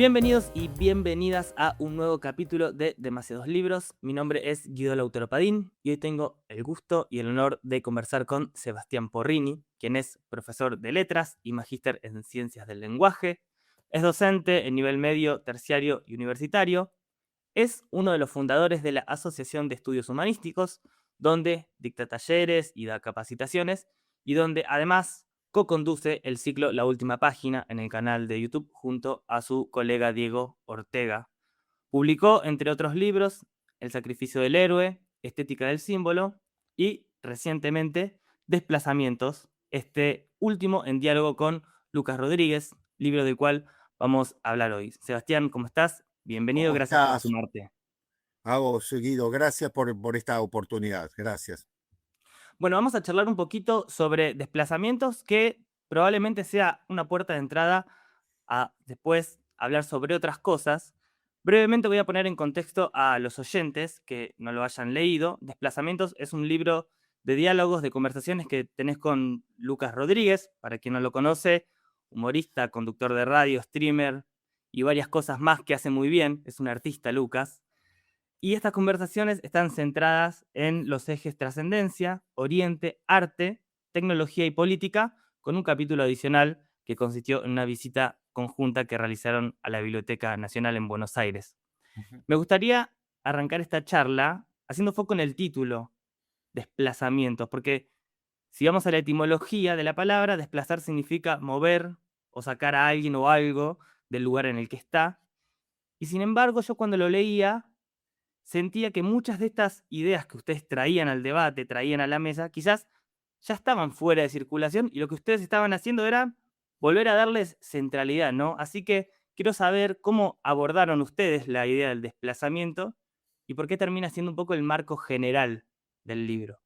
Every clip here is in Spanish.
Bienvenidos y bienvenidas a un nuevo capítulo de Demasiados Libros. Mi nombre es Guido Lautaro Padín y hoy tengo el gusto y el honor de conversar con Sebastián Porrini, quien es profesor de letras y magíster en ciencias del lenguaje. Es docente en nivel medio, terciario y universitario. Es uno de los fundadores de la Asociación de Estudios Humanísticos, donde dicta talleres y da capacitaciones, y donde además co-conduce el ciclo La Última Página en el canal de YouTube junto a su colega Diego Ortega. Publicó, entre otros libros, El sacrificio del héroe, Estética del símbolo y, recientemente, Desplazamientos, este último en diálogo con Lucas Rodríguez, libro del cual vamos a hablar hoy. Sebastián, ¿cómo estás? Bienvenido, ¿Cómo gracias por estás? sumarte. Hago seguido. Gracias por esta oportunidad. Gracias. Bueno, vamos a charlar un poquito sobre desplazamientos, que probablemente sea una puerta de entrada a después hablar sobre otras cosas. Brevemente voy a poner en contexto a los oyentes que no lo hayan leído. Desplazamientos es un libro de diálogos, de conversaciones que tenés con Lucas Rodríguez, para quien no lo conoce, humorista, conductor de radio, streamer y varias cosas más que hace muy bien. Es un artista, Lucas. Y estas conversaciones están centradas en los ejes trascendencia, oriente, arte, tecnología y política, con un capítulo adicional que consistió en una visita conjunta que realizaron a la Biblioteca Nacional en Buenos Aires. Ujú. Me gustaría arrancar esta charla haciendo foco en el título, desplazamientos, porque si vamos a la etimología de la palabra, desplazar significa mover o sacar a alguien o algo del lugar en el que está. Y sin embargo, yo cuando lo leía sentía que muchas de estas ideas que ustedes traían al debate, traían a la mesa, quizás ya estaban fuera de circulación y lo que ustedes estaban haciendo era volver a darles centralidad, ¿no? Así que quiero saber cómo abordaron ustedes la idea del desplazamiento y por qué termina siendo un poco el marco general del libro.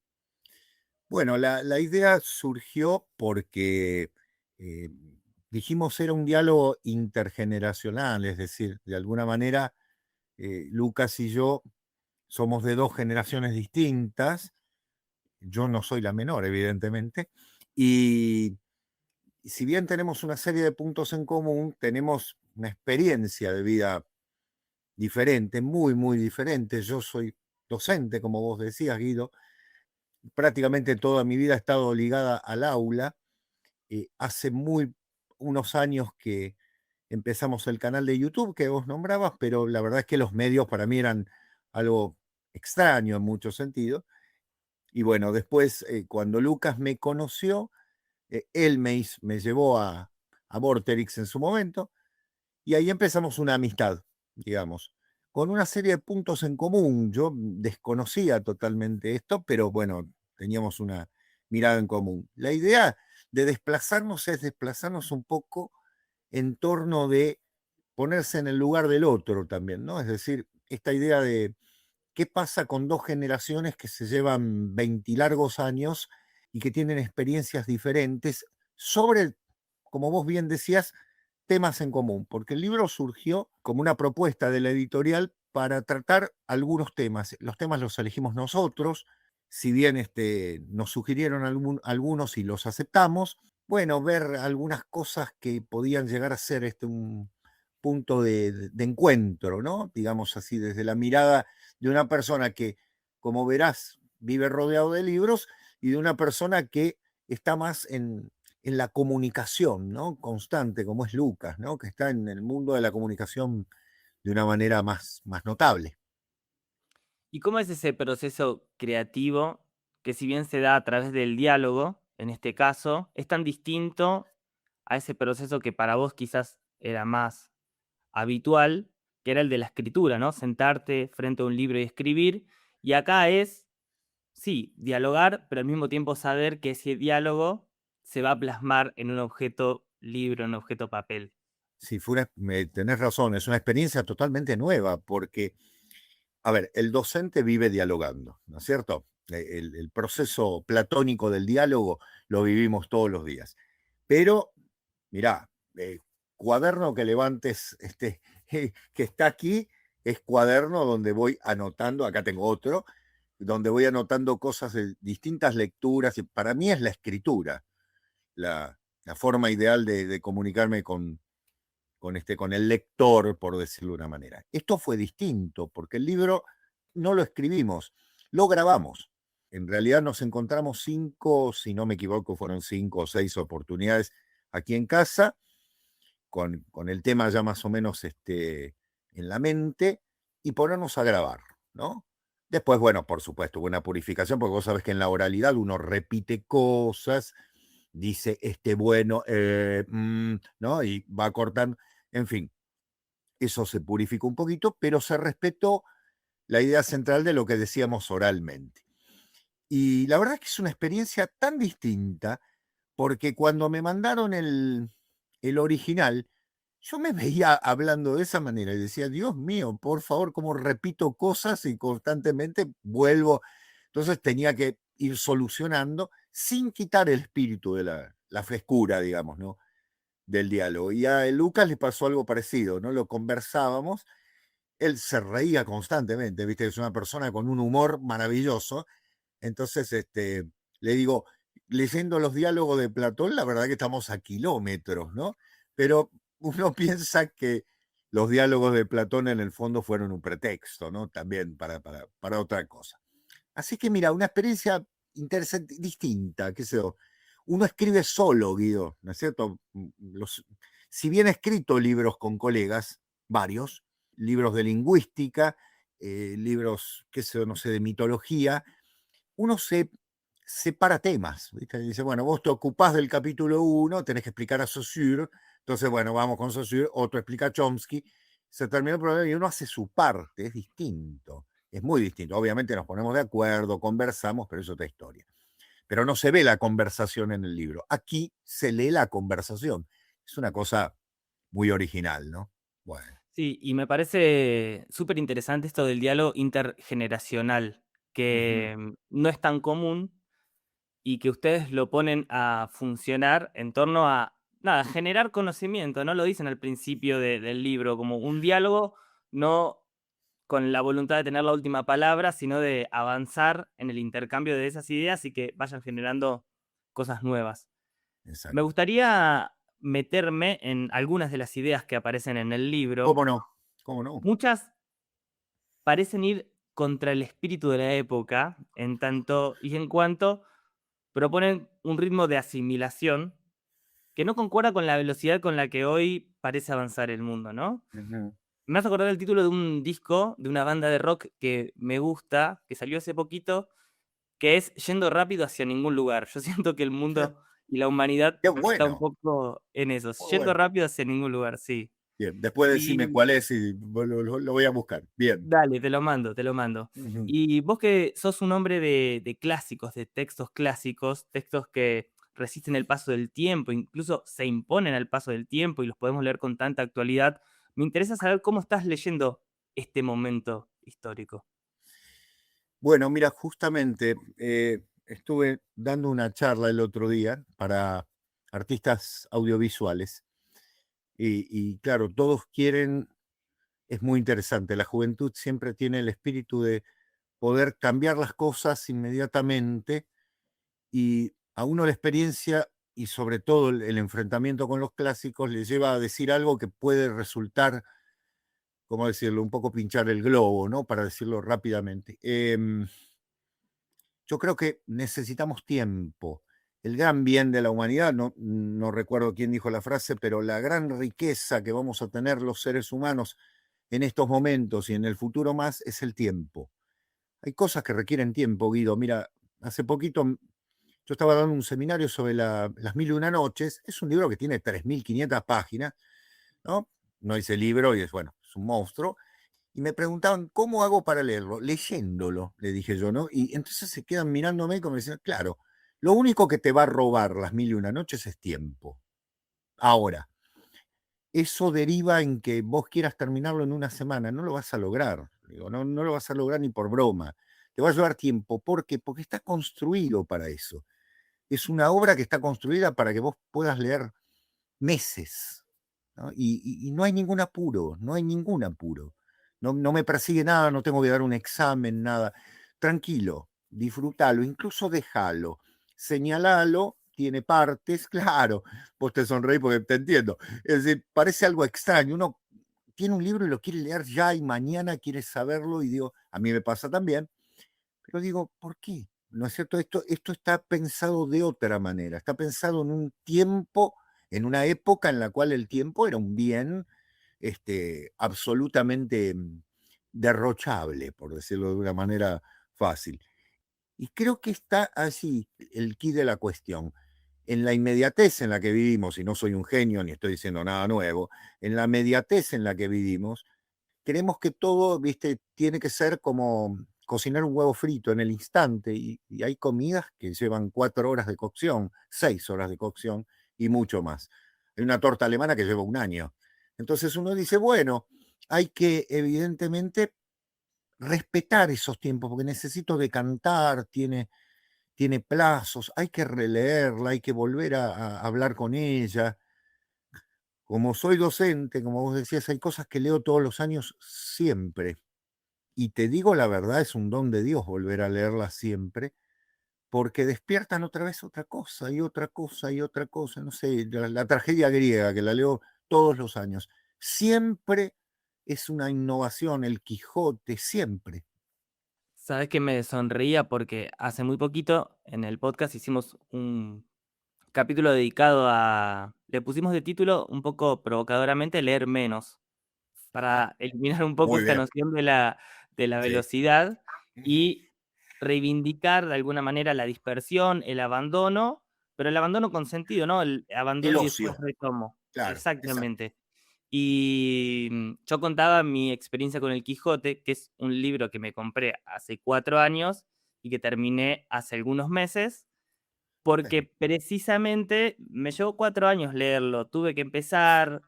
Bueno, la idea surgió porque eh, dijimos era un diálogo intergeneracional, es decir, de alguna manera Lucas y yo somos de dos generaciones distintas. Yo no soy la menor, evidentemente, y si bien tenemos una serie de puntos en común, tenemos una experiencia de vida diferente, muy, muy diferente. Yo soy docente, como vos decías, Guido. Prácticamente toda mi vida ha estado ligada al aula. Hace unos años que empezamos el canal de YouTube que vos nombrabas, pero la verdad es que los medios para mí eran algo extraño en muchos sentidos. Y bueno, después, cuando Lucas me conoció, él me llevó a Vorterix en su momento, y ahí empezamos una amistad, digamos, con una serie de puntos en común. Yo desconocía totalmente esto, pero bueno, teníamos una mirada en común. La idea de desplazarnos es desplazarnos un poco en torno de ponerse en el lugar del otro también, ¿no? Es decir, esta idea de qué pasa con dos generaciones que se llevan 20 largos años y que tienen experiencias diferentes sobre, como vos bien decías, temas en común, porque el libro surgió como una propuesta de la editorial para tratar algunos temas. Los temas los elegimos nosotros, si bien nos sugirieron algunos y los aceptamos. Bueno, ver algunas cosas que podían llegar a ser un punto de encuentro, ¿no? Digamos así, desde la mirada de una persona que, como verás, vive rodeado de libros, y de una persona que está más en la comunicación, ¿no? Constante, como es Lucas, ¿no? Que está en el mundo de la comunicación de una manera más notable. ¿Y cómo es ese proceso creativo que, si bien se da a través del diálogo, en este caso, es tan distinto a ese proceso que para vos quizás era más habitual, que era el de la escritura, ¿no? Sentarte frente a un libro y escribir. Y acá es, sí, dialogar, pero al mismo tiempo saber que ese diálogo se va a plasmar en un objeto libro, en un objeto papel. Si fuera, tenés razón, es una experiencia totalmente nueva, porque, a ver, el docente vive dialogando, ¿no es cierto? El proceso platónico del diálogo lo vivimos todos los días. Pero, mirá, cuaderno que levantes, que está aquí, es cuaderno donde voy anotando, acá tengo otro, donde voy anotando cosas de distintas lecturas, y para mí es la escritura, la forma ideal de comunicarme con con el lector, por decirlo de una manera. Esto fue distinto, porque el libro no lo escribimos, lo grabamos. En realidad nos encontramos 5, si no me equivoco, fueron 5 o 6 oportunidades aquí en casa, con el tema ya más o menos en la mente, y ponernos a grabar, ¿no? Después, bueno, por supuesto, hubo una purificación, porque vos sabés que en la oralidad uno repite cosas, dice bueno, ¿no? Y va cortando, en fin, eso se purificó un poquito, pero se respetó la idea central de lo que decíamos oralmente. Y la verdad es que es una experiencia tan distinta, porque cuando me mandaron el original, yo me veía hablando de esa manera y decía, Dios mío, por favor, cómo repito cosas y constantemente vuelvo. Entonces tenía que ir solucionando sin quitar el espíritu de la frescura, digamos, ¿no? Del diálogo. Y a Lucas le pasó algo parecido, ¿no? Lo conversábamos, él se reía constantemente, ¿viste? Es una persona con un humor maravilloso. Entonces, le digo, leyendo los diálogos de Platón, la verdad que estamos a kilómetros, ¿no? Pero uno piensa que los diálogos de Platón en el fondo fueron un pretexto, ¿no? También para otra cosa. Así que mira, una experiencia interesante, distinta, qué sé yo. Uno escribe solo, Guido, ¿no es cierto? Si bien he escrito libros con colegas, varios, libros de lingüística, libros, qué sé yo, no sé, de mitología, uno se separa temas, ¿viste? Dice, bueno, vos te ocupás del capítulo 1, tenés que explicar a Saussure, entonces, bueno, vamos con Saussure, otro explica a Chomsky, se termina el problema y uno hace su parte, es distinto, es muy distinto. Obviamente nos ponemos de acuerdo, conversamos, pero es otra historia. Pero no se ve la conversación en el libro. Aquí se lee la conversación. Es una cosa muy original, ¿no? Bueno. Sí, y me parece súper interesante esto del diálogo intergeneracional, que no es tan común y que ustedes lo ponen a funcionar en torno a, nada, generar conocimiento, ¿no? Lo dicen al principio del libro, como un diálogo no con la voluntad de tener la última palabra, sino de avanzar en el intercambio de esas ideas y que vayan generando cosas nuevas. Me Exacto. gustaría meterme en algunas de las ideas que aparecen en el libro. ¿Cómo no? ¿Cómo no? Muchas parecen ir contra el espíritu de la época, en tanto y en cuanto proponen un ritmo de asimilación que no concuerda con la velocidad con la que hoy parece avanzar el mundo, ¿no? Ujú. Me hace acordar el título de un disco de una banda de rock que me gusta, que salió hace poquito, que es Yendo rápido hacia ningún lugar. Yo siento que el mundo y la humanidad Qué está un bueno, poco en eso, muy yendo bueno. rápido hacia ningún lugar, sí. Bien, después decime Y cuál es y lo voy a buscar. Bien. dale, te lo mando, te lo mando. Ujú. Y vos que sos un hombre de clásicos, de textos clásicos, textos que resisten el paso del tiempo, incluso se imponen al paso del tiempo y los podemos leer con tanta actualidad, me interesa saber cómo estás leyendo este momento histórico. Bueno, mira, justamente estuve dando una charla el otro día para artistas audiovisuales y claro, todos quieren, es muy interesante, la juventud siempre tiene el espíritu de poder cambiar las cosas inmediatamente y a uno la experiencia y sobre todo el enfrentamiento con los clásicos le lleva a decir algo que puede resultar, ¿cómo decirlo?, un poco pinchar el globo, ¿no? Para decirlo rápidamente. Yo creo que necesitamos tiempo. El gran bien de la humanidad, no recuerdo quién dijo la frase, pero la gran riqueza que vamos a tener los seres humanos en estos momentos y en el futuro más es el tiempo. Hay cosas que requieren tiempo, Guido. Mira, hace poquito yo estaba dando un seminario sobre las mil y una noches. Es un libro que tiene 3.500 páginas, ¿no? No hice libro y es, bueno, es un monstruo. Y me preguntaban, ¿cómo hago para leerlo? Leyéndolo, le dije yo, ¿no? Y entonces se quedan mirándome como diciendo, claro, lo único que te va a robar las mil y una noches es tiempo. Ahora, eso deriva en que vos quieras terminarlo en una semana, no lo vas a lograr. Digo, no lo vas a lograr ni por broma. Te va a llevar tiempo. ¿Por qué? Porque está construido para eso. Es una obra que está construida para que vos puedas leer meses, ¿no? Y no hay ningún apuro, no hay ningún apuro. No me persigue nada, no tengo que dar un examen, nada. Tranquilo, disfrútalo, incluso déjalo, señalalo tiene partes, claro, vos te sonreís porque te entiendo. Es decir, parece algo extraño. Uno tiene un libro y lo quiere leer ya y mañana quiere saberlo y digo, a mí me pasa también, pero digo, ¿por qué? ¿No es cierto? Esto está pensado de otra manera, está pensado en un tiempo, en una época en la cual el tiempo era un bien absolutamente derrochable, por decirlo de una manera fácil. Y creo que está así el quid de la cuestión. En la inmediatez en la que vivimos, y no soy un genio ni estoy diciendo nada nuevo, en la inmediatez en la que vivimos, creemos que todo, viste, tiene que ser como cocinar un huevo frito en el instante, y hay comidas que llevan 4 horas de cocción, 6 horas de cocción y mucho más. Hay una torta alemana que lleva un año. Entonces uno dice, bueno, hay que evidentemente respetar esos tiempos, porque necesito decantar, tiene plazos, hay que releerla, hay que volver a hablar con ella. Como soy docente, como vos decías, hay cosas que leo todos los años siempre. Y te digo la verdad, es un don de Dios volver a leerlas siempre, porque despiertan otra vez otra cosa y otra cosa y otra cosa. No sé, la tragedia griega, que la leo todos los años. Siempre es una innovación, el Quijote, siempre. Sabes que me sonreía porque hace muy poquito en el podcast hicimos un capítulo dedicado a... Le pusimos de título un poco provocadoramente leer menos, para eliminar un poco Muy esta bien. noción de la Sí. velocidad y reivindicar de alguna manera la dispersión, el abandono, pero el abandono con sentido, ¿no? El El abandono y después ocio, retomo. claro, exacto. Exactamente. Y yo contaba mi experiencia con El Quijote, que es un libro que me compré hace 4 años y que terminé hace algunos meses, porque Bueno, precisamente me llevó 4 años leerlo. Tuve que empezar,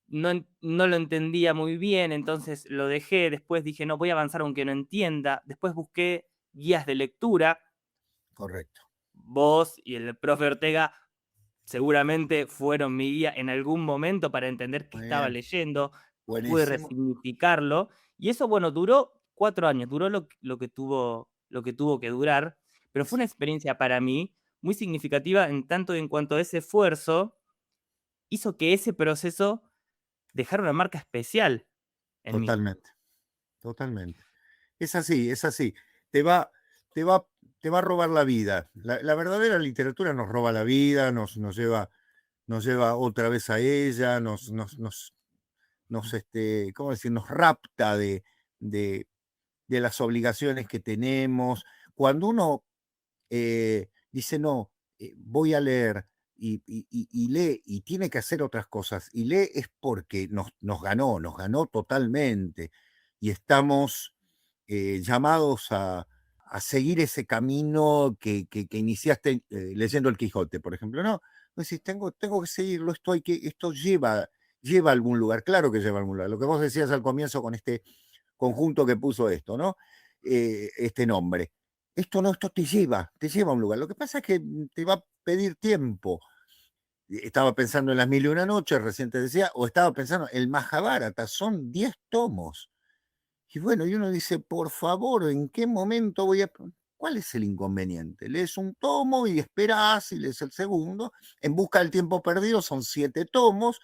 no lo entendía muy bien, entonces lo dejé. Después dije, no, voy a avanzar aunque no entienda. Después busqué guías de lectura. correcto. Vos y el profe Ortega seguramente fueron mi guía en algún momento para entender qué Muy estaba bien, leyendo, pude buenísimo. resignificarlo, y eso, bueno, duró 4 años, duró lo que tuvo que durar, pero fue una Sí, experiencia para mí muy significativa en tanto y en cuanto ese esfuerzo hizo que ese proceso dejara una marca especial en mí. totalmente, totalmente. Es así, es así. Te va, te va, te va a robar la vida. La verdadera literatura nos roba la vida, nos lleva otra vez a ella, ¿cómo decir? Nos rapta de, de las obligaciones que tenemos. Cuando uno dice, no, voy a leer y lee y tiene que hacer otras cosas, y lee es porque nos ganó totalmente, y estamos llamados a seguir ese camino que iniciaste leyendo El Quijote, por ejemplo, ¿no? Pues si tengo que seguirlo, esto lleva a algún lugar, claro que lleva a algún lugar. Lo que vos decías al comienzo con este conjunto que puso esto, ¿no? Este nombre. Esto no, esto te lleva a un lugar. Lo que pasa es que te va a pedir tiempo. Estaba pensando en Las Mil y una Noches, recién te decía, o estaba pensando, el Mahabharata, son 10 tomos. Y bueno, y uno dice, por favor, ¿en qué momento voy a...? ¿Cuál es el inconveniente? Lees un tomo y esperás y lees el segundo. En busca del tiempo perdido son 7 tomos.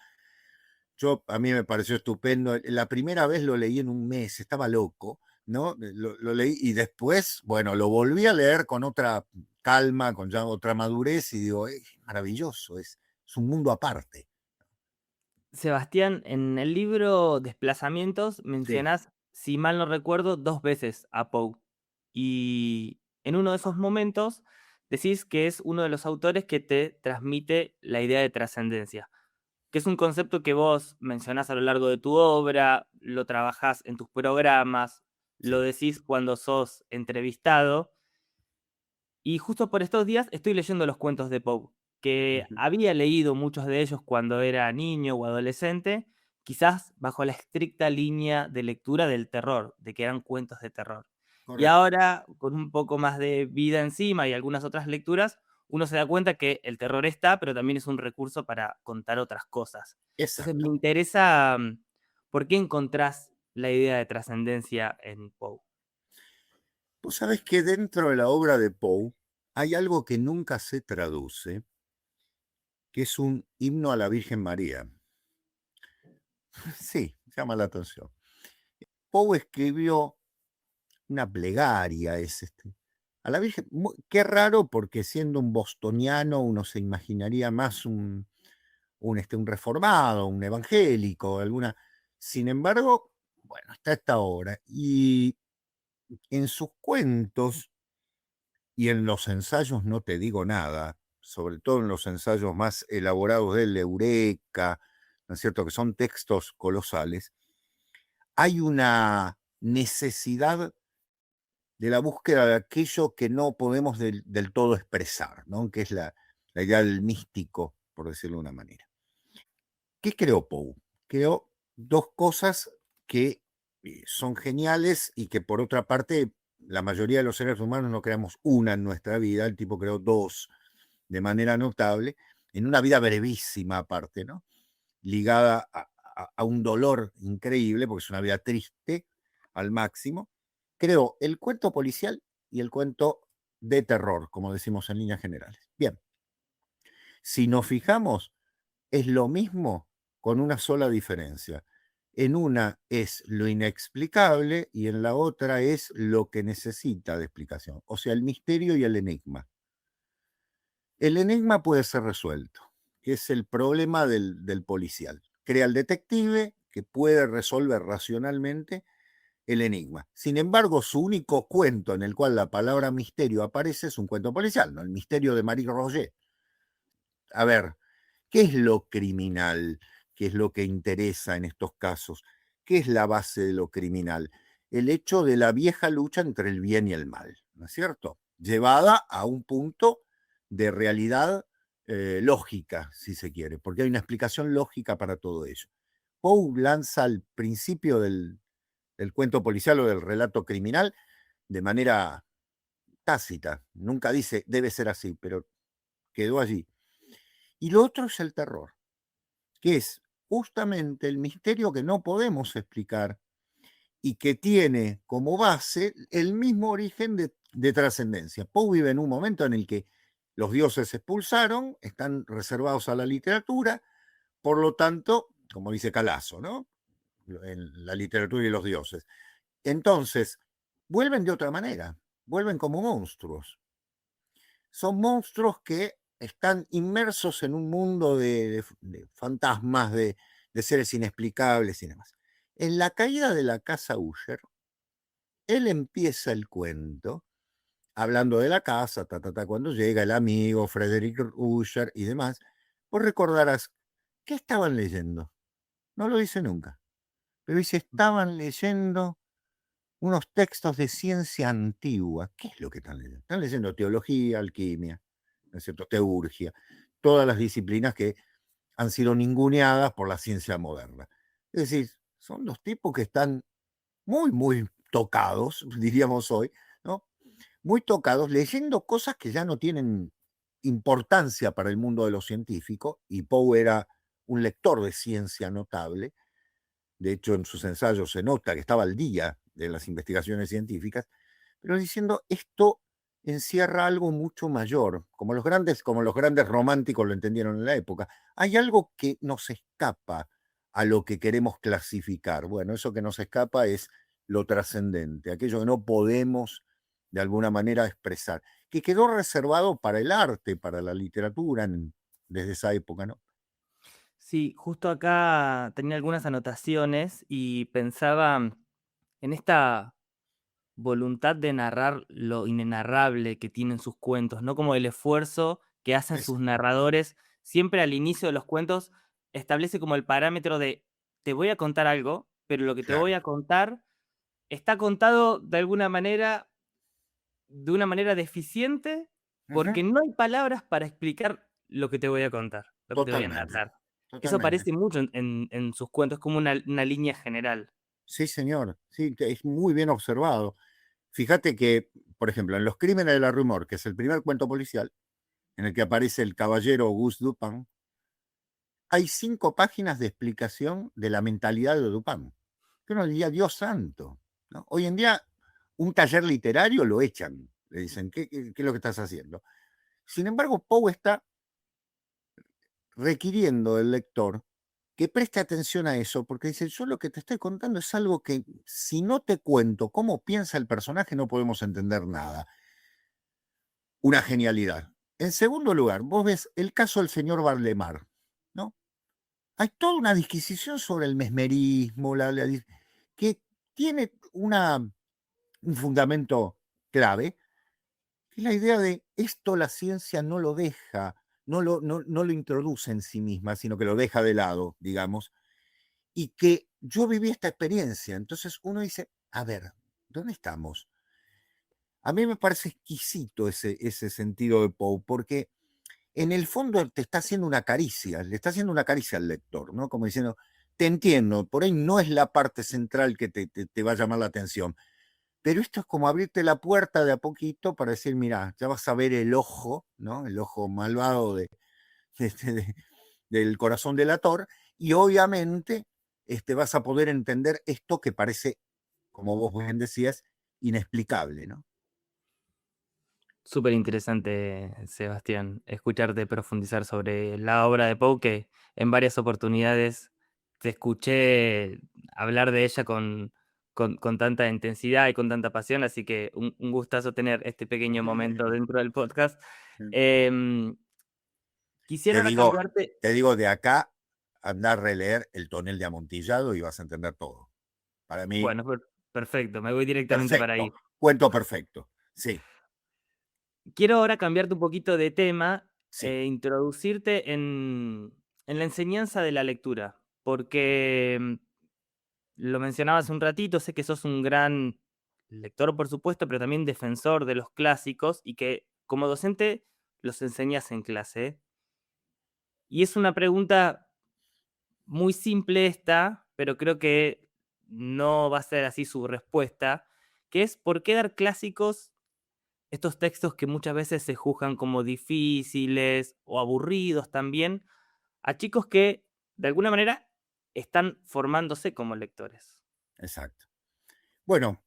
A mí me pareció estupendo. La primera vez lo leí en un mes, estaba loco, ¿no? Lo leí y después, bueno, lo volví a leer con otra calma, con ya otra madurez y digo, es maravilloso, es un mundo aparte. Sebastián, en el libro Desplazamientos Sí. mencionás, si mal no recuerdo, 2 veces a Poe. Y en uno de esos momentos decís que es uno de los autores que te transmite la idea de trascendencia, que es un concepto que vos mencionás a lo largo de tu obra, lo trabajás en tus programas, lo Sí. decís cuando sos entrevistado. Y justo por estos días estoy leyendo los cuentos de Poe, que Ujú. había leído muchos de ellos cuando era niño o adolescente, quizás bajo la estricta línea de lectura del terror, de que eran cuentos de terror. Y Correcto. ahora, con un poco más de vida encima y algunas otras lecturas, uno se da cuenta que el terror está, pero también es un recurso para contar otras cosas. Entonces me Exacto. interesa, ¿por qué encontrás la idea de trascendencia en Poe? Vos sabés que dentro de la obra de Poe hay algo que nunca se traduce, que es un himno a la Virgen María. Sí, llama la atención. Poe escribió una plegaria, a la Virgen. Qué raro, porque siendo un bostoniano uno se imaginaría más un reformado, un evangélico, alguna. Sin embargo, bueno, está esta obra. Y en sus cuentos y en los ensayos no te digo nada, sobre todo en los ensayos más elaborados del Eureka, ¿no es cierto?, que son textos colosales, hay una necesidad de la búsqueda de aquello que no podemos del todo expresar, ¿no?, que es la idea del místico, por decirlo de una manera. ¿Qué creó Poe? Creó dos cosas que son geniales y que, por otra parte, la mayoría de los seres humanos no creamos una en nuestra vida. El tipo creó dos de manera notable, en una vida brevísima aparte, ¿no?, ligada a un dolor increíble, porque es una vida triste al máximo. Creó el cuento policial y el cuento de terror, como decimos en líneas generales. Bien, si nos fijamos, es lo mismo con una sola diferencia. En una es lo inexplicable y en la otra es lo que necesita de explicación, o sea, el misterio y el enigma. El enigma puede ser resuelto, que es el problema del policial. Crea el detective que puede resolver racionalmente el enigma. Sin embargo, su único cuento en el cual la palabra misterio aparece es un cuento policial, ¿no?, El misterio de Marie Roget. A ver, ¿qué es lo criminal? ¿Qué es lo que interesa en estos casos? ¿Qué es la base de lo criminal? El hecho de la vieja lucha entre el bien y el mal, ¿no es cierto?, llevada a un punto de realidad lógica, si se quiere, porque hay una explicación lógica para todo ello. Poe lanza al principio del cuento policial o del relato criminal de manera tácita. Nunca dice debe ser así, pero quedó allí. Y lo otro es el terror, que es justamente el misterio que no podemos explicar y que tiene como base el mismo origen de trascendencia. Poe vive en un momento en el que los dioses se expulsaron, están reservados a la literatura, por lo tanto, como dice Calazo, ¿no?, en la literatura y los dioses. Entonces, vuelven de otra manera, vuelven como monstruos. Son monstruos que están inmersos en un mundo de fantasmas, de seres inexplicables y demás. En la caída de la casa Usher, él empieza el cuento hablando de la casa, cuando llega el amigo Frederick Usher y demás. Vos recordarás, ¿qué estaban leyendo? No lo dice nunca, pero dice, estaban leyendo unos textos de ciencia antigua. ¿Qué es lo que están leyendo? Están leyendo teología, alquimia, ¿no es cierto?, teurgia, todas las disciplinas que han sido ninguneadas por la ciencia moderna. Es decir, son dos tipos que están muy, muy tocados, diríamos hoy, ¿no?, muy tocados, leyendo cosas que ya no tienen importancia para el mundo de lo científico, y Poe era un lector de ciencia notable. De hecho, en sus ensayos se nota que estaba al día de las investigaciones científicas, pero diciendo esto encierra algo mucho mayor, como los grandes románticos lo entendieron en la época. Hay algo que nos escapa a lo que queremos clasificar. Bueno, eso que nos escapa es lo trascendente, aquello que no podemos de alguna manera expresar, que quedó reservado para el arte, para la literatura desde esa época, ¿no? Sí, justo acá tenía algunas anotaciones y pensaba en esta voluntad de narrar lo inenarrable que tienen sus cuentos, ¿no? Como el esfuerzo que hacen Es, sus narradores siempre al inicio de los cuentos establece como el parámetro de te voy a contar algo, pero lo que te claro. voy a contar está contado de alguna manera, de una manera deficiente, Ujú. porque no hay palabras para explicar lo que te voy a contar, lo que te voy a Totalmente, narrar. Eso totalmente. aparece mucho en sus cuentos, como una línea general. Sí, señor. Sí, es muy bien observado. Fíjate que, por ejemplo, en Los Crímenes de la Rue Morgue, que es el primer cuento policial, en el que aparece el caballero Auguste Dupin, hay 5 páginas de explicación de la mentalidad de Dupin. Que uno diría, Dios santo, ¿no? Hoy en día, un taller literario lo echan. Le dicen, ¿qué es lo que estás haciendo? Sin embargo, Poe está requiriendo del lector que preste atención a eso, porque dice, yo lo que te estoy contando es algo que si no te cuento cómo piensa el personaje no podemos entender nada. Una genialidad. En segundo lugar, vos ves el caso del señor Valdemar, ¿no? Hay toda una disquisición sobre el mesmerismo, que tiene un fundamento clave, que es la idea de esto la ciencia no lo deja, no lo introduce en sí misma, sino que lo deja de lado, digamos, y que yo viví esta experiencia. Entonces uno dice, a ver, ¿dónde estamos? A mí me parece exquisito ese sentido de Poe, porque en el fondo te está haciendo una caricia, le está haciendo una caricia al lector, ¿no? Como diciendo, te entiendo, por ahí no es la parte central que te va a llamar la atención, pero esto es como abrirte la puerta de a poquito para decir, mira, ya vas a ver el ojo, ¿no? El ojo malvado del corazón delator, y obviamente vas a poder entender esto que parece, como vos bien decías, inexplicable, ¿no? Súper interesante, Sebastián, escucharte profundizar sobre la obra de Poe, que en varias oportunidades te escuché hablar de ella con tanta intensidad y con tanta pasión, así que un gustazo tener este pequeño momento dentro del podcast. Em, Quisiera Te ahora digo, cambiarte. te digo de acá, anda a releer El tonel de Amontillado y vas a entender todo. Para mí, Bueno, perfecto, me voy directamente para perfecto, ahí. cuento perfecto. Sí, Quiero ahora cambiarte un poquito de tema sí, introducirte en la enseñanza de la lectura, porque lo mencionaba hace un ratito, sé que sos un gran lector, por supuesto, pero también defensor de los clásicos y que como docente los enseñas en clase. Y es una pregunta muy simple esta, pero creo que no va a ser así su respuesta, que es ¿por qué dar clásicos, estos textos que muchas veces se juzgan como difíciles o aburridos también, a chicos que de alguna manera están formándose como lectores? exacto. Bueno,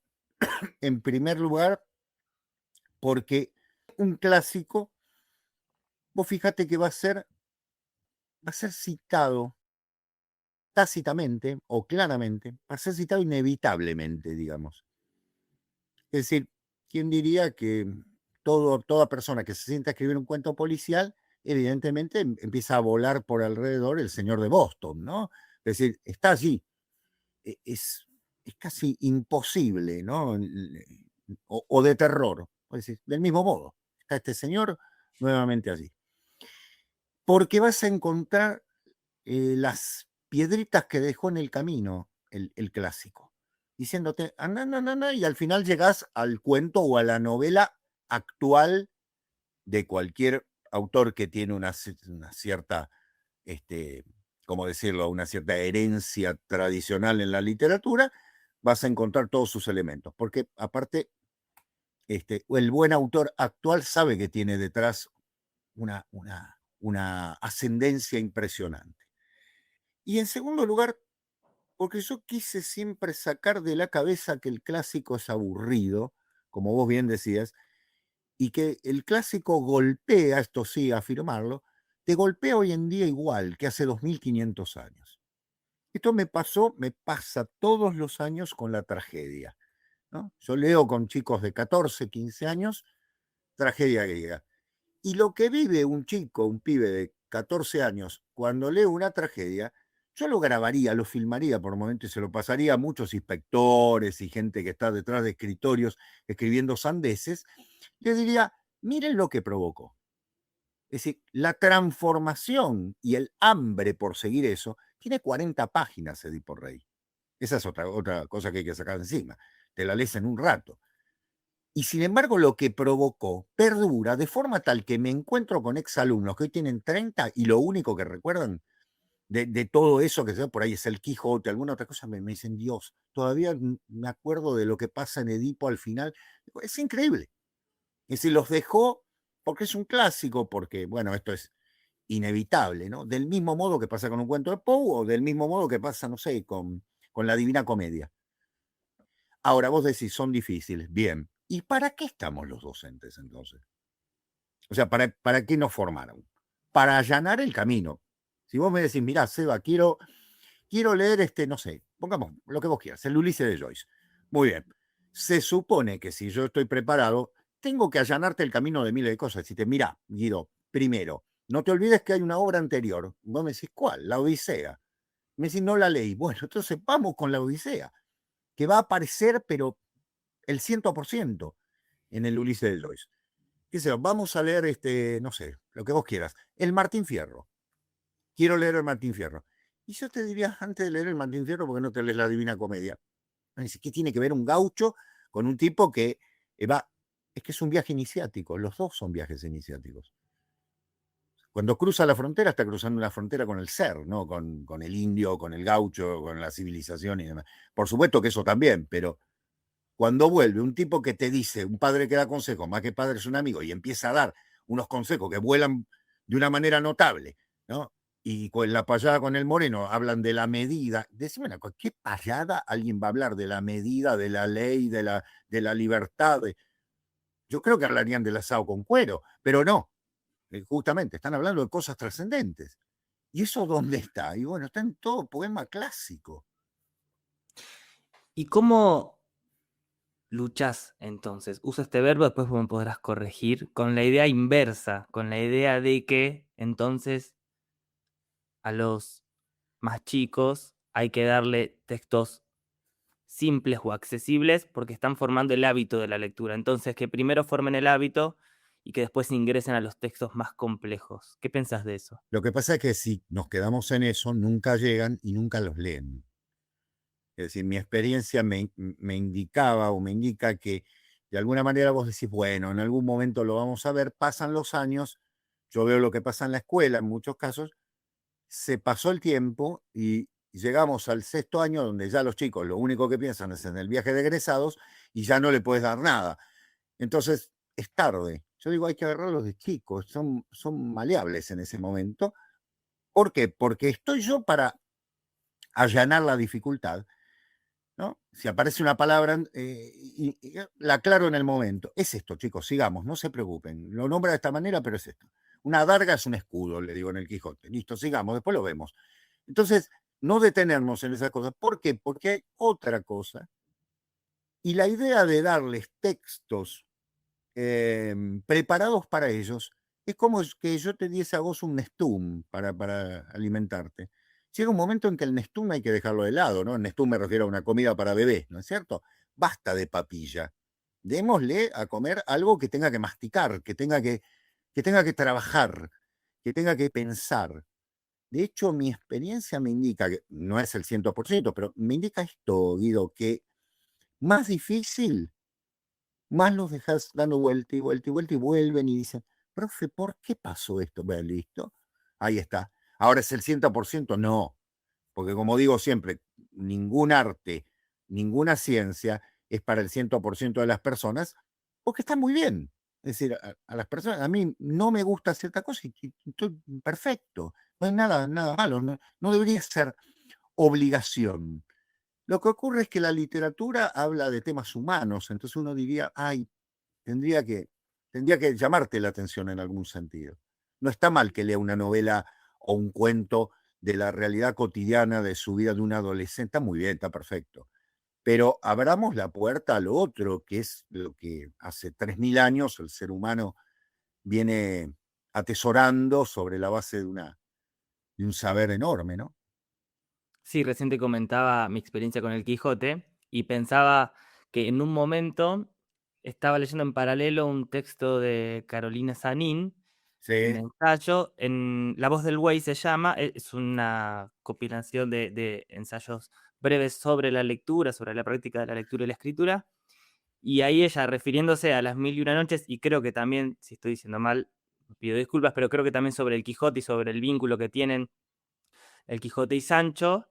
en primer lugar, porque un clásico, vos fíjate que va a ser citado tácitamente o claramente, va a ser citado inevitablemente, digamos. Es decir, ¿quién diría que toda persona que se sienta a escribir un cuento policial, evidentemente empieza a volar por alrededor el señor de Boston, ¿no? Es decir, está allí. Es casi imposible, ¿no? O de terror. Es decir, del mismo modo, está este señor nuevamente allí. Porque vas a encontrar las piedritas que dejó en el camino el clásico, diciéndote, anda, anda, anda, anda, y al final llegás al cuento o a la novela actual de cualquier autor que tiene una cierta, ¿cómo decirlo?, una cierta herencia tradicional en la literatura, vas a encontrar todos sus elementos, porque aparte, el buen autor actual sabe que tiene detrás una ascendencia impresionante. Y en segundo lugar, porque yo quise siempre sacar de la cabeza que el clásico es aburrido, como vos bien decías, y que el clásico golpea, esto sí, afirmarlo, te golpea hoy en día igual que hace 2500 años. Esto me pasa todos los años con la tragedia, ¿no? Yo leo con chicos de 14, 15 años, tragedia griega. Y lo que vive un chico, un pibe de 14 años, cuando lee una tragedia, yo lo grabaría, lo filmaría por momentos y se lo pasaría a muchos inspectores y gente que está detrás de escritorios escribiendo sandeces. Le diría, miren lo que provocó. Es decir, la transformación y el hambre por seguir eso tiene 40 páginas, Edipo Rey. Esa es otra cosa que hay que sacar encima. Te la lees en un rato. Y sin embargo, lo que provocó perdura de forma tal que me encuentro con exalumnos que hoy tienen 30 y lo único que recuerdan de todo eso que sea por ahí es el Quijote, alguna otra cosa, me dicen, Dios, todavía me acuerdo de lo que pasa en Edipo al final. Es increíble. Es decir, los dejó porque es un clásico, porque, bueno, esto es inevitable, ¿no? Del mismo modo que pasa con un cuento de Poe o del mismo modo que pasa, no sé, con la Divina Comedia. Ahora vos decís, son difíciles. Bien. ¿Y para qué estamos los docentes entonces? O sea, ¿para qué nos formaron? Para allanar el camino. Si vos me decís, mirá, Seba, quiero leer no sé, pongamos lo que vos quieras, el Ulises de Joyce. Muy bien. Se supone que si yo estoy preparado, tengo que allanarte el camino de miles de cosas. Decirte, mirá, Guido, primero, no te olvides que hay una obra anterior. Vos me decís, ¿cuál? La Odisea. Me decís, no la leí. Bueno, entonces vamos con la Odisea, que va a aparecer, pero el 100% en el Ulises de Joyce. ¿Qué sé yo? Vamos a leer, no sé, lo que vos quieras. El Martín Fierro. Quiero leer el Martín Fierro. Y yo te diría, antes de leer el Martín Fierro, ¿por qué no te lees la Divina Comedia? Me dice, ¿qué tiene que ver un gaucho con un tipo que va? Es que es un viaje iniciático, los dos son viajes iniciáticos. Cuando cruza la frontera, está cruzando una frontera con el ser, ¿no? Con el indio, con el gaucho, con la civilización y demás. Por supuesto que eso también, pero cuando vuelve un tipo que te dice, un padre que da consejos, más que padre es un amigo, y empieza a dar unos consejos que vuelan de una manera notable, ¿no? Y con la payada con el Moreno hablan de la medida. Decime una cosa, ¿qué payada alguien va a hablar de la medida, de la ley, de la libertad? Yo creo que hablarían del asado con cuero, pero no, justamente están hablando de cosas trascendentes. ¿Y eso dónde está? Y bueno, está en todo poema clásico. ¿Y cómo luchás entonces? Uso este verbo, después vos me podrás corregir, con la idea inversa, con la idea de que entonces a los más chicos hay que darle textos simples o accesibles porque están formando el hábito de la lectura. Entonces, que primero formen el hábito y que después ingresen a los textos más complejos. ¿Qué pensás de eso? Lo que pasa es que si nos quedamos en eso, nunca llegan y nunca los leen. Es decir, mi experiencia me indicaba o me indica que de alguna manera vos decís, bueno, en algún momento lo vamos a ver, pasan los años, yo veo lo que pasa en la escuela en muchos casos, se pasó el tiempo y llegamos al sexto año donde ya los chicos lo único que piensan es en el viaje de egresados y ya no le puedes dar nada. Entonces es tarde. Yo digo, hay que agarrarlos de chicos, son maleables en ese momento. ¿Por qué? Porque estoy yo para allanar la dificultad, ¿no? Si aparece una palabra, y la aclaro en el momento. Es esto, chicos, sigamos, no se preocupen. Lo nombra de esta manera, pero es esto. Una adarga es un escudo, le digo en el Quijote. Listo, sigamos, después lo vemos. Entonces, no detenernos en esas cosas. ¿Por qué? Porque hay otra cosa. Y la idea de darles textos preparados para ellos es como que yo te diese a vos un Nestum para alimentarte. Llega un momento en que el Nestum hay que dejarlo de lado, ¿no? El Nestum me refiero a una comida para bebés, ¿no es cierto? Basta de papilla. Démosle a comer algo que tenga que masticar, que tenga que trabajar, que tenga que pensar. De hecho, mi experiencia me indica, que no es el 100%, pero me indica esto, Guido, que más difícil, más los dejas dando vuelta y vuelta y vuelta y vuelven y dicen, profe, ¿por qué pasó esto? Bueno, listo, ahí está. Ahora es el 100%, no, porque como digo siempre, ningún arte, ninguna ciencia es para el 100% de las personas, porque está muy bien. Es decir, a las personas, a mí no me gusta cierta cosa y estoy perfecto, no hay nada malo, no debería ser obligación. Lo que ocurre es que la literatura habla de temas humanos, entonces uno diría, ay, tendría que, tendría que llamarte la atención en algún sentido. No está mal que lea una novela o un cuento de la realidad cotidiana de su vida de un adolescente, está muy bien, está perfecto. Pero abramos la puerta a lo otro, que es lo que hace 3000 años el ser humano viene atesorando sobre la base de un saber enorme, ¿no? Sí, recién te comentaba mi experiencia con el Quijote y pensaba que en un momento estaba leyendo en paralelo un texto de Carolina Sanín, un Sí, ensayo, en La voz del buey se llama, es una compilación de ensayos breves sobre la lectura, sobre la práctica de la lectura y la escritura, y ahí ella refiriéndose a las mil y una noches, y creo que también, si estoy diciendo mal, pido disculpas, pero creo que también sobre el Quijote y sobre el vínculo que tienen el Quijote y Sancho,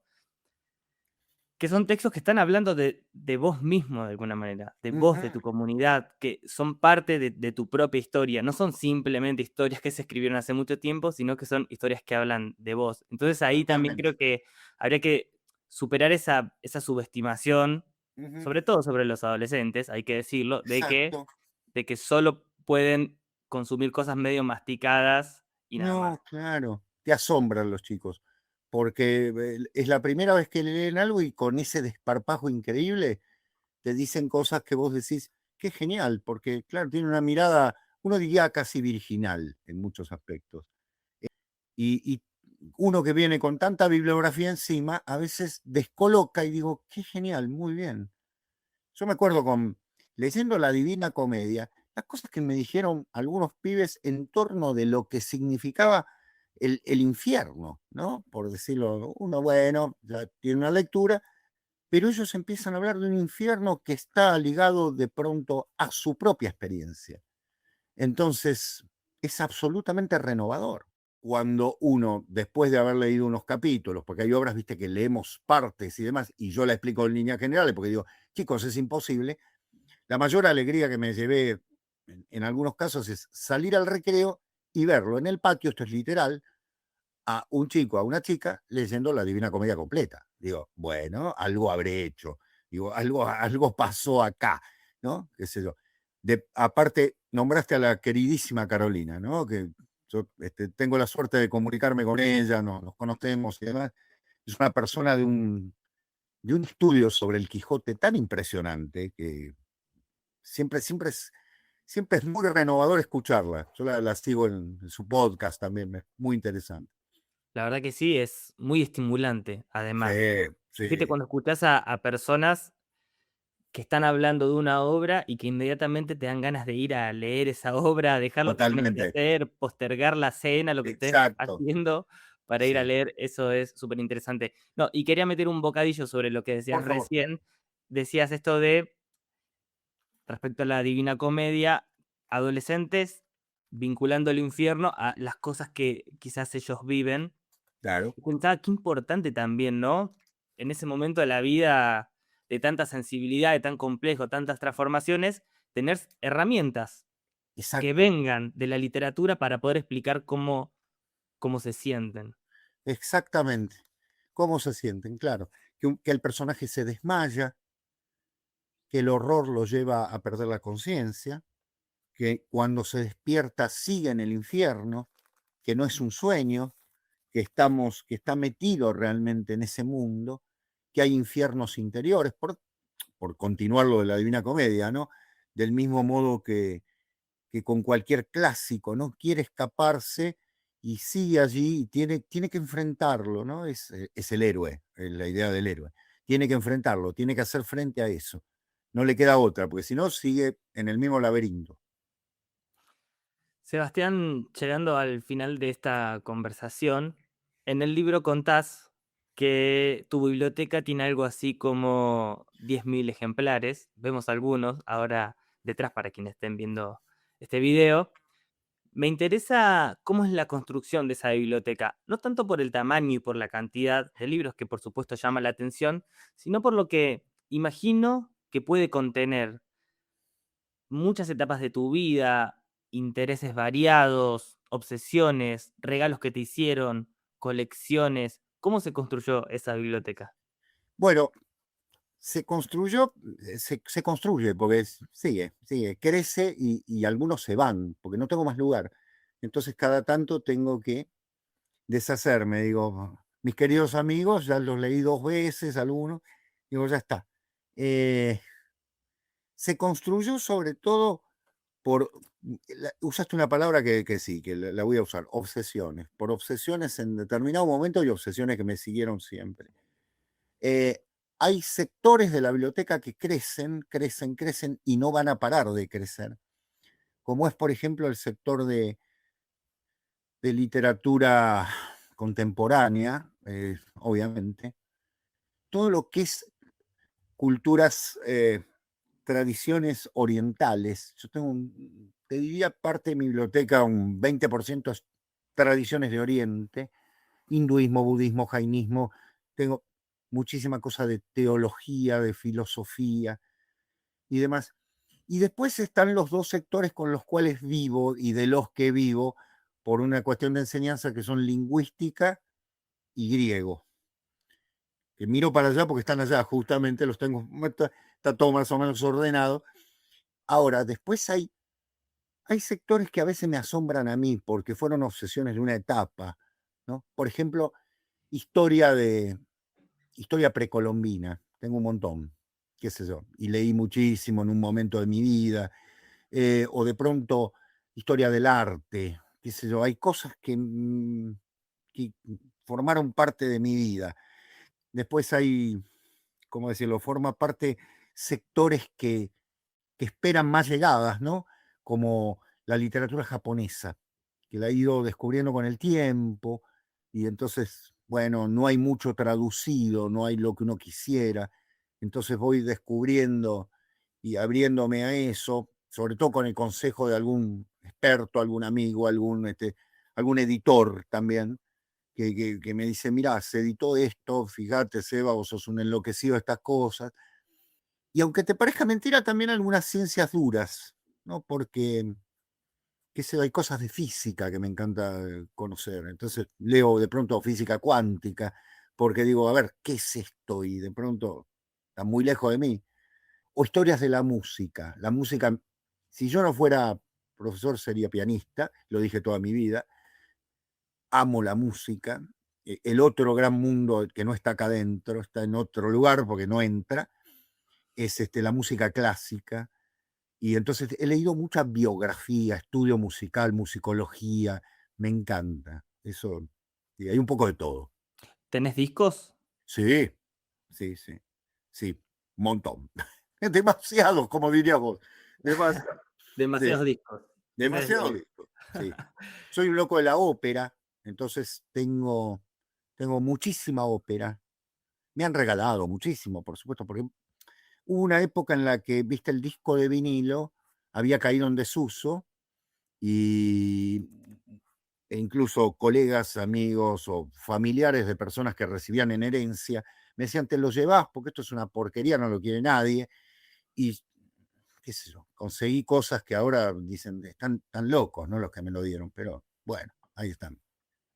que son textos que están hablando de vos mismo de alguna manera, de vos, de tu ujú, comunidad, que son parte de tu propia historia. No son simplemente historias que se escribieron hace mucho tiempo, sino que son historias que hablan de vos. Entonces ahí también totalmente. creo que habría que superar esa subestimación, Ujú, sobre todo sobre los adolescentes, hay que decirlo, exacto. de que solo pueden consumir cosas medio masticadas y nada más. No, claro. te asombran los chicos, porque es la primera vez que leen algo y con ese desparpajo increíble te dicen cosas que vos decís, qué genial, porque claro, tiene una mirada, uno diría casi virginal en muchos aspectos. Y uno que viene con tanta bibliografía encima, a veces descoloca y digo, qué genial, muy bien. Yo me acuerdo leyendo La Divina Comedia, las cosas que me dijeron algunos pibes en torno de lo que significaba el infierno, ¿no? Por decirlo, uno, bueno, ya tiene una lectura, pero ellos empiezan a hablar de un infierno que está ligado de pronto a su propia experiencia. Entonces, es absolutamente renovador. Cuando uno, después de haber leído unos capítulos, porque hay obras, viste, que leemos partes y demás, y yo la explico en líneas generales, porque digo, chicos, es imposible, la mayor alegría que me llevé en algunos casos es salir al recreo y verlo en el patio, esto es literal, a un chico, a una chica, leyendo la Divina Comedia completa. Digo, bueno, algo habré hecho. Digo, algo pasó acá, ¿no? Qué sé yo. Aparte, nombraste a la queridísima Carolina, ¿no? Que yo tengo la suerte de comunicarme con ella, nos conocemos y demás. Es una persona de un estudio sobre el Quijote tan impresionante que siempre es muy renovador escucharla. Yo la sigo en su podcast también, es muy interesante. La verdad que sí, es muy estimulante, Sí, además. Fíjate sí, cuando escuchás a personas que están hablando de una obra y que inmediatamente te dan ganas de ir a leer esa obra, dejar lo que tenés que totalmente. hacer, postergar la cena, lo que estés Exacto. haciendo para ir a Sí, leer, eso es súper interesante. No, y quería meter un bocadillo sobre lo que decías por favor. recién. Decías esto de, respecto a la Divina Comedia, adolescentes vinculando el infierno a las cosas que quizás ellos viven. Claro, Y pensaba qué importante también, ¿no? En ese momento de la vida de tanta sensibilidad, de tan complejo, tantas transformaciones, tener herramientas que exacto, vengan de la literatura para poder explicar cómo se sienten. exactamente. ¿Cómo se sienten? Claro, que el personaje se desmaya, que el horror lo lleva a perder la conciencia, que cuando se despierta sigue en el infierno, que no es un sueño, que está metido realmente en ese mundo, que hay infiernos interiores, por continuar lo de la Divina Comedia, ¿no? Del mismo modo que con cualquier clásico, ¿no? Quiere escaparse y sigue allí y tiene que enfrentarlo, ¿no? Es el héroe, la idea del héroe. Tiene que enfrentarlo, tiene que hacer frente a eso. No le queda otra, porque si no sigue en el mismo laberinto. Sebastián, llegando al final de esta conversación, en el libro contás que tu biblioteca tiene algo así como 10.000 ejemplares. Vemos algunos ahora detrás para quienes estén viendo este video. Me interesa cómo es la construcción de esa biblioteca, no tanto por el tamaño y por la cantidad de libros, que por supuesto llama la atención, sino por lo que imagino que puede contener muchas etapas de tu vida, intereses variados, obsesiones, regalos que te hicieron, colecciones. ¿Cómo se construyó esa biblioteca? Bueno, se construyó, se construye, porque sigue, crece y algunos se van, porque no tengo más lugar. Entonces cada tanto tengo que deshacerme, digo, mis queridos amigos, ya los leí 2 veces, algunos, digo, ya está. Eh, Se construyó sobre todo por, usaste una palabra que sí, que la voy a usar, obsesiones, por obsesiones en determinado momento y obsesiones que me siguieron siempre. Eh, Hay sectores de la biblioteca que crecen y no van a parar de crecer, como es, por ejemplo, el sector de literatura contemporánea, obviamente, todo lo que es culturas, tradiciones orientales. Yo tengo te diría parte de mi biblioteca, un 20% es tradiciones de Oriente, hinduismo, budismo, jainismo. Tengo muchísima cosa de teología, de filosofía y demás. Y después están los 2 sectores con los cuales vivo y de los que vivo por una cuestión de enseñanza que son lingüística y griego. Que miro para allá porque están allá, justamente los tengo, está todo más o menos ordenado. Ahora, después hay sectores que a veces me asombran a mí porque fueron obsesiones de una etapa, ¿no? Por ejemplo, historia precolombina, tengo un montón, qué sé yo, y leí muchísimo en un momento de mi vida, o de pronto historia del arte, qué sé yo, hay cosas que formaron parte de mi vida. Después hay, ¿cómo decirlo? Forma parte sectores que esperan más llegadas, ¿no? Como la literatura japonesa, que la he ido descubriendo con el tiempo, y entonces, bueno, no hay mucho traducido, no hay lo que uno quisiera, entonces voy descubriendo y abriéndome a eso, sobre todo con el consejo de algún experto, algún amigo, algún editor también, que me dice, mirá, se editó esto, fíjate, Seba, vos sos un enloquecido de estas cosas, y aunque te parezca mentira, también algunas ciencias duras, ¿no? Porque, qué sé, hay cosas de física que me encanta conocer. Entonces leo de pronto física cuántica, porque digo, a ver, ¿qué es esto? Y de pronto está muy lejos de mí. O historias de la música. La música, si yo no fuera profesor, sería pianista, lo dije toda mi vida. Amo la música. El otro gran mundo que no está acá adentro, está en otro lugar porque no entra, es la música clásica. Y entonces he leído mucha biografía, estudio musical, musicología, me encanta. Eso, sí, hay un poco de todo. ¿Tenés discos? Sí, sí, sí, sí, un montón. Demasiado, como dirías vos. Demasiado, sí, Demasiados discos. Esa es demasiado listo. Sí. Soy un loco de la ópera, entonces tengo muchísima ópera. Me han regalado muchísimo, por supuesto, porque hubo una época en la que, viste, el disco de vinilo había caído en desuso y, e incluso colegas, amigos o familiares de personas que recibían en herencia me decían, te lo llevas porque esto es una porquería, no lo quiere nadie. Y qué sé yo, conseguí cosas que ahora dicen, están tan locos, ¿no? Los que me lo dieron, pero bueno, ahí están.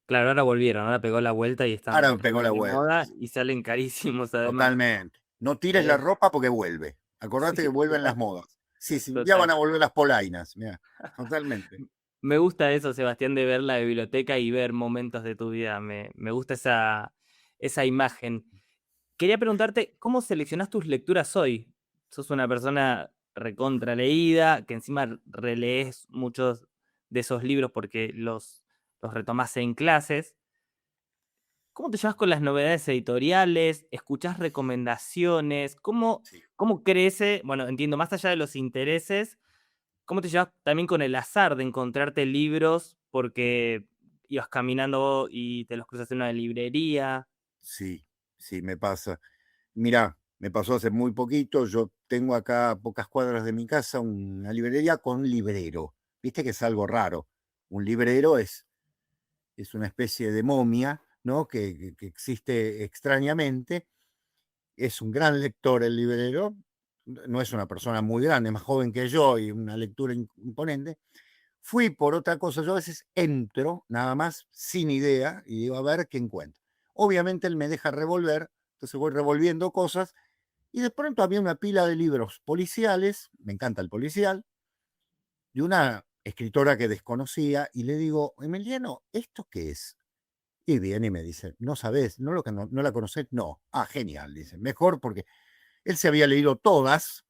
Claro, ahora volvieron, ahora pegó la vuelta y Ahora me están pegó la de vuelta, moda sí, y salen carísimos además. totalmente. No tires la Eh, ropa porque vuelve. Acordate que sí, vuelven las total, modas. Sí, sí, un día van total. a volver las polainas, mira, totalmente. Me gusta eso, Sebastián, de ver la biblioteca y ver momentos de tu vida. Me gusta esa imagen. Quería preguntarte, ¿cómo seleccionás tus lecturas hoy? Sos una persona recontra leída, que encima relees muchos de esos libros porque los retomás en clases. ¿Cómo te llevas con las novedades editoriales? ¿Escuchás recomendaciones? Sí. ¿Cómo crece? Bueno, entiendo, más allá de los intereses, ¿cómo te llevas también con el azar de encontrarte libros porque ibas caminando y te los cruzas en una librería? Sí, sí, me pasa. Mirá, me pasó hace muy poquito. Yo tengo acá a pocas cuadras de mi casa una librería con librero. Viste que es algo raro. Un librero es una especie de momia, ¿no? Que existe extrañamente. Es un gran lector el librero. No es una persona muy grande, más joven que yo y una lectura imponente. Fui por otra cosa. Yo a veces entro nada más sin idea y digo, a ver qué encuentro. Obviamente él me deja revolver, entonces voy revolviendo cosas y de pronto había una pila de libros policiales, me encanta el policial, de una escritora que desconocía y le digo, Emiliano, ¿esto qué es? Y viene y me dice, no sabes, no la conoces, no. Ah, genial, dice, mejor porque él se había leído todas.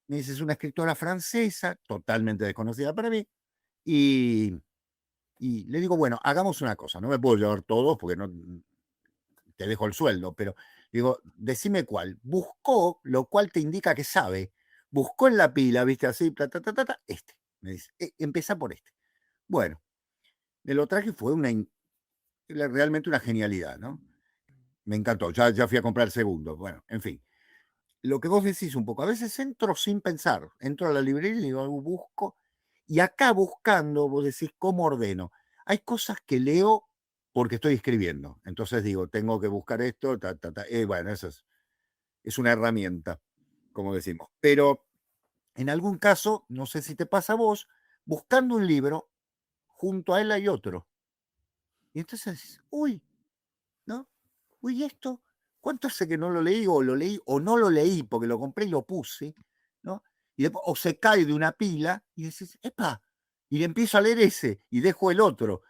Me dice, es una escritora francesa, totalmente desconocida para mí, y le digo, bueno, hagamos una cosa, no me puedo llevar todos porque no te dejo el sueldo, pero digo, decime cuál. Buscó, lo cual te indica que sabe. Buscó en la pila, viste así, me dice, empieza por este. Bueno, me lo traje, fue realmente una genialidad, ¿no? Me encantó, ya fui a comprar el segundo, bueno, en fin. Lo que vos decís un poco, a veces entro sin pensar, entro a la librería y digo, busco, y acá buscando, vos decís, ¿cómo ordeno? Hay cosas que leo porque estoy escribiendo, entonces digo, tengo que buscar esto, bueno, eso es una herramienta, como decimos. Pero en algún caso, no sé si te pasa a vos, buscando un libro, junto a él hay otro. Y entonces decís, uy, ¿no? Uy, ¿esto? ¿Cuánto hace que no lo leí o lo leí o no lo leí porque lo compré y lo puse, ¿no? Y después, o se cae de una pila y decís, epa, y le empiezo a leer ese y dejo el otro.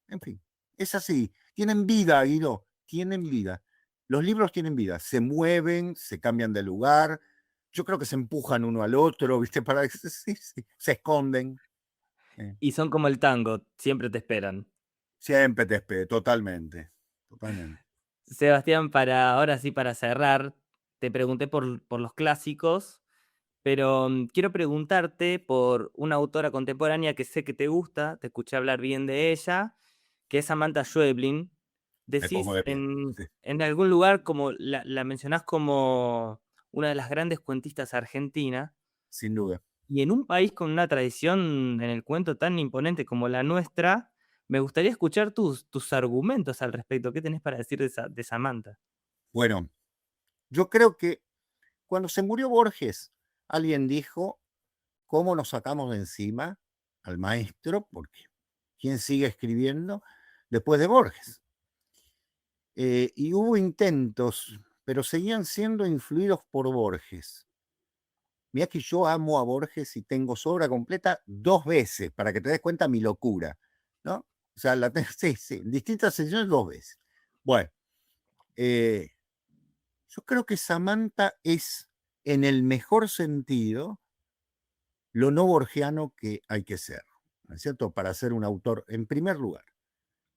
En fin, Es así. Tienen vida, Guido, tienen vida. Los libros tienen vida, se mueven, se cambian de lugar. Yo creo que se empujan uno al otro, ¿viste? Sí, sí, se esconden. Y son como el tango, siempre te esperan. Siempre te espero, totalmente. Totalmente. Sebastián, ahora sí, para cerrar, te pregunté por los clásicos, pero quiero preguntarte por una autora contemporánea que sé que te gusta, te escuché hablar bien de ella, que es Samantha Schweblin. Me pongo Decís de pie. Sí, en algún lugar como la mencionás como una de las grandes cuentistas argentinas, sin duda. y en un país con una tradición en el cuento tan imponente como la nuestra, me gustaría escuchar tus argumentos al respecto. ¿Qué tenés para decir de Samantha? Bueno, yo creo que cuando se murió Borges, alguien dijo, ¿cómo nos sacamos de encima al maestro? Porque ¿quién sigue escribiendo después de Borges? Y hubo intentos, pero seguían siendo influidos por Borges. Mirá que yo amo a Borges y tengo su obra completa 2 veces, para que te des cuenta mi locura, ¿no? O sea, sí, sí, en distintas sesiones 2 veces. Bueno, eh, yo creo que Samantha es, en el mejor sentido, lo no borgiano que hay que ser, ¿no es cierto? Para ser un autor, en primer lugar,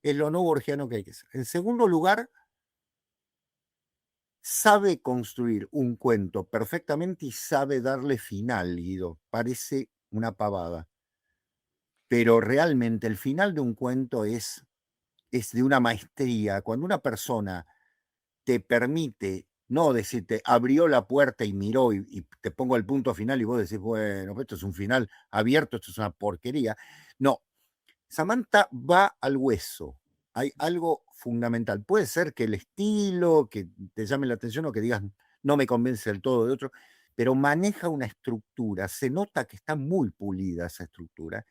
es lo no borgiano que hay que ser. En segundo lugar, sabe construir un cuento perfectamente y sabe darle final, Guido. Parece una pavada, pero realmente el final de un cuento es de una maestría. Cuando una persona te permite no decirte, abrió la puerta y miró y te pongo el punto final y vos decís, bueno, esto es un final abierto, esto es una porquería. No, Samantha va al hueso. Hay algo fundamental. Puede ser que el estilo, que te llame la atención o que digas, no me convence del todo de otro, pero maneja una estructura. Se nota que está muy pulida esa estructura.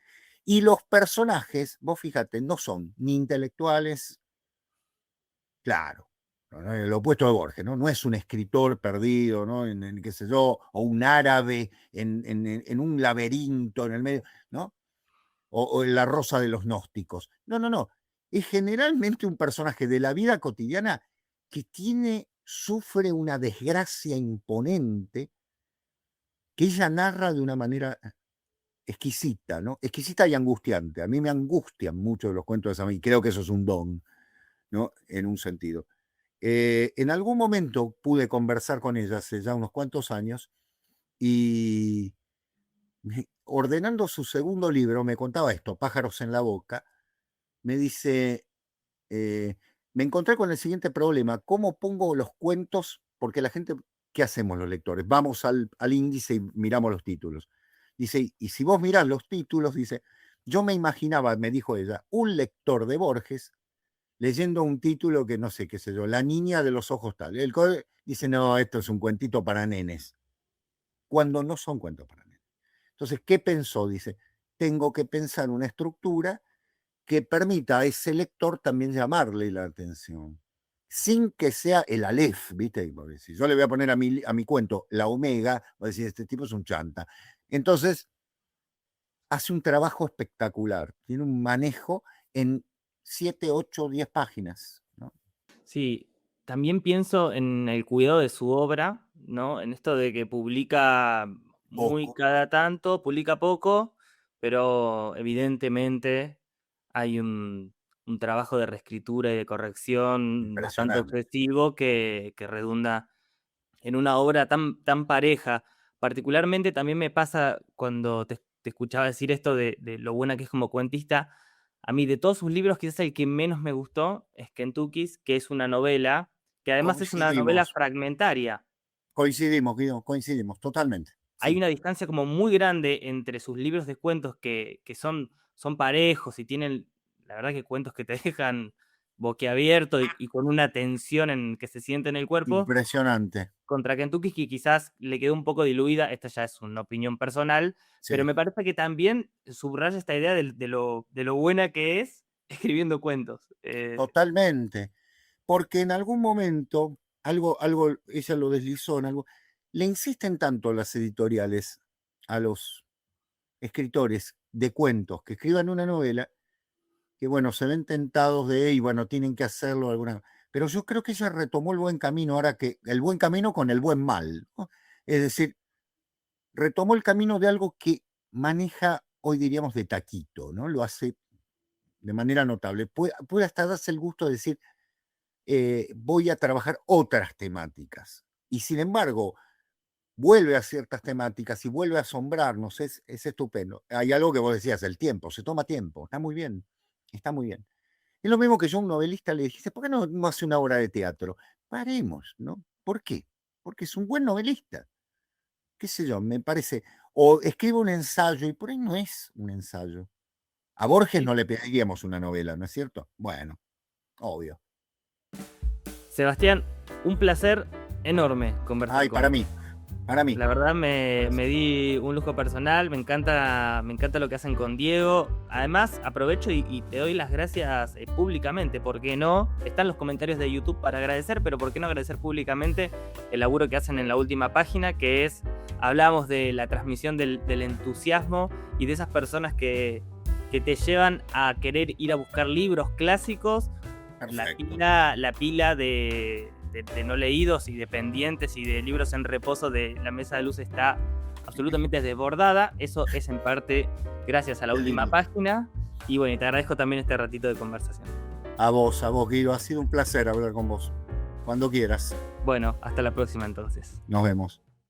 Y los personajes, vos fíjate, no son ni intelectuales, claro, ¿no? El opuesto de Borges, ¿no? No es un escritor perdido, ¿no? Qué sé yo, o un árabe en un laberinto en el medio, ¿no? O en La Rosa de los Gnósticos. No, no, no. Es generalmente un personaje de la vida cotidiana que sufre una desgracia imponente que ella narra de una manera exquisita, ¿no? Exquisita y angustiante. A mí me angustian mucho los cuentos de Samantha y creo que eso es un don, ¿no? En un sentido. En algún momento pude conversar con ella hace ya unos cuantos años y ordenando su segundo libro me contaba esto, Pájaros en la boca, me dice, me encontré con el siguiente problema, ¿cómo pongo los cuentos? Porque la gente, ¿qué hacemos los lectores? Vamos al índice y miramos los títulos. Dice, y si vos mirás los títulos, dice, yo me imaginaba, me dijo ella, un lector de Borges leyendo un título que no sé, qué sé yo, La niña de los ojos tal. Dice, no, esto es un cuentito para nenes, cuando no son cuentos para nenes. Entonces, ¿qué pensó? Dice, tengo que pensar una estructura que permita a ese lector también llamarle la atención, sin que sea el Aleph, ¿viste? Porque si yo le voy a poner a mi cuento la omega, voy a decir, este tipo es un chanta. Entonces, hace un trabajo espectacular, tiene un manejo en 7, 8, 10 páginas, ¿no? Sí, también pienso en el cuidado de su obra, ¿no? En esto de que publica muy Poco, cada tanto, publica poco, pero evidentemente hay un trabajo de reescritura y de corrección bastante impresionante. obsesivo que redunda en una obra tan pareja. Particularmente también me pasa cuando te escuchaba decir esto de lo buena que es como cuentista. A mí, de todos sus libros, quizás el que menos me gustó es Kentucky's, que es una novela, que además es una novela Coincidimos, fragmentaria. coincidimos, Guido, coincidimos totalmente. Hay Sí, una distancia como muy grande entre sus libros de cuentos que son parejos y tienen, la verdad que cuentos que te dejan boquiabierto y con una tensión que se siente en el cuerpo, impresionante. contra Kentucky, que quizás le quedó un poco diluida, esta ya es una opinión personal, pero Sí, me parece que también subraya esta idea de lo buena que es escribiendo cuentos. totalmente. Porque en algún momento, algo, ella lo deslizó en algo, le insisten tanto las editoriales a los escritores de cuentos que escriban una novela que bueno, se ven tentados y bueno, tienen que hacerlo alguna. Pero yo creo que ella retomó el buen camino, ahora que el buen camino con el buen mal, ¿no? Es decir, retomó el camino de algo que maneja, hoy diríamos, de taquito, ¿no? Lo hace de manera notable. Puede hasta darse el gusto de decir, voy a trabajar otras temáticas. Y sin embargo, vuelve a ciertas temáticas y vuelve a asombrarnos, es estupendo. Hay algo que vos decías, el tiempo, se toma tiempo, está muy bien, está muy bien. Es lo mismo que yo a un novelista le dije, ¿por qué no hace una obra de teatro? Paremos, ¿no? ¿Por qué? Porque es un buen novelista, qué sé yo, me parece. O escribe un ensayo y por ahí no es un ensayo. A Borges Sí. no le pediríamos una novela, ¿no es cierto? Bueno, obvio. Sebastián, un placer enorme conversar Ay, con vos. para mí. La verdad me di un lujo personal, me encanta lo que hacen con Diego. Además, aprovecho y te doy las gracias públicamente, ¿por qué no? Están los comentarios de YouTube para agradecer, pero ¿por qué no agradecer públicamente el laburo que hacen en la última página, que es, hablamos de la transmisión del entusiasmo y de esas personas que te llevan a querer ir a buscar libros clásicos. Perfecto. La pila de no leídos y de pendientes y de libros en reposo de la mesa de luz está absolutamente desbordada. Eso es en parte gracias a la Qué última lindo. página. Y bueno, te agradezco también este ratito de conversación. A vos, Guido. Ha sido un placer hablar con vos. Cuando quieras. Bueno, hasta la próxima entonces. Nos vemos.